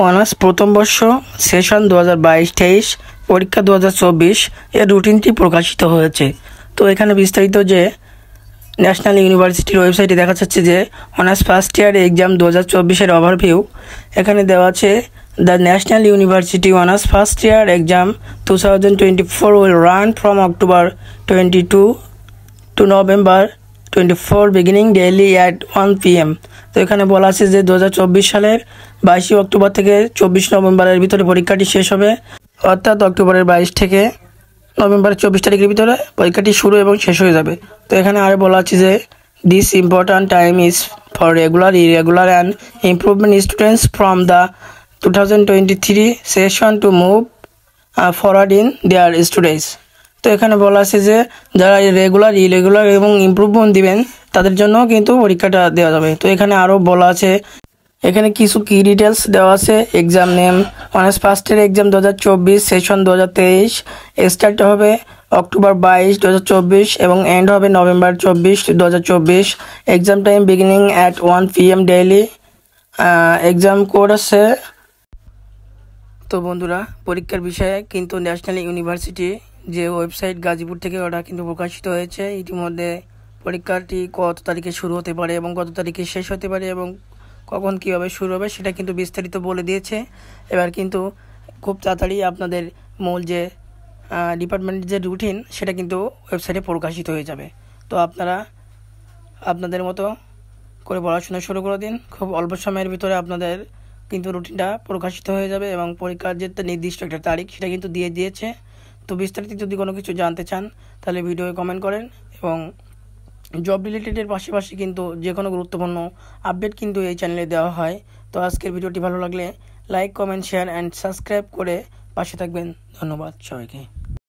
Honours প্রথম বর্ষ session 2022-23 পরীক্ষা 2024 এর রুটিনটি প্রকাশিত হয়েছে। তো এখানে বিস্তারিত যে ন্যাশনাল ইউনিভার্সিটির ওয়েবসাইটে দেখা যাচ্ছে যে অনার্স ফার্স্ট ইয়ার এক্সাম 2024-এর ওভারভিউ এখানে দেওয়া আছে। The national university honours first year exam 2024 will run from October 22 to November 24 beginning daily at 1 PM। তো এখানে বলা আছে যে 2024 সালের 22 অক্টোবর থেকে 24 নভেম্বরের ভিতরে পরীক্ষাটি শেষ হবে, অর্থাৎ অক্টোবরের 22 থেকে নভেম্বরের 24 তারিখের ভিতরে পরীক্ষাটি শুরু এবং শেষ হয়ে যাবে। তো এখানে আরও বলা আছে যে this important time is for regular, irregular and improvement students from the 2023 session to move forward in their students. তো এখানে বলা আছে যে যারা রেগুলার, ইরেগুলার এবং ইমপ্রুভমেন্ট দিবেন তাদের জন্য কিন্তু পরীক্ষাটা দেওয়া যাবে। তো এখানে আরও বলা আছে, এখানে কিছু কি ডিটেলস দেওয়া আছে। Exam name honours first year exam 2024 session 2023 start হবে অক্টোবর 22, 2024 এবং এন্ড হবে November 24, 2024। Exam time beginning at 1 PM daily. Exam code আছে। তো বন্ধুরা, পরীক্ষার বিষয়ে কিন্তু ন্যাশনাল ইউনিভার্সিটি যে ওয়েবসাইট গাজীপুর থেকে ওটা কিন্তু প্রকাশিত হয়েছে। ইতিমধ্যে পরীক্ষাটি কত তারিখে শুরু হতে পারে এবং কত তারিখে শেষ হতে পারে এবং কখন কীভাবে শুরু হবে সেটা কিন্তু বিস্তারিত বলে দিয়েছে। এবার কিন্তু খুব তাড়াতাড়ি আপনাদের মূল যে ডিপার্টমেন্টের যে রুটিন সেটা কিন্তু ওয়েবসাইটে প্রকাশিত হয়ে যাবে। তো আপনারা আপনাদের মতো করে পড়াশোনা শুরু করে দিন। খুব অল্প সময়ের ভিতরে আপনাদের কিন্তু রুটিনটা প্রকাশিত হয়ে যাবে এবং পরীক্ষার যে নির্দিষ্ট একটা তারিখ সেটা কিন্তু দিয়ে দিয়েছে। তো বিস্তারিত যদি কোনো কিছু জানতে চান তাহলে ভিডিওয়ে কমেন্ট করেন এবং জব রিলেটেডের পাশাপাশি কিন্তু যে কোনো গুরুত্বপূর্ণ আপডেট কিন্তু এই চ্যানেলে দেওয়া হয়। তো আজকের ভিডিওটি ভালো লাগলে like, comment, share and subscribe করে পাশে থাকবেন। ধন্যবাদ সবাইকে।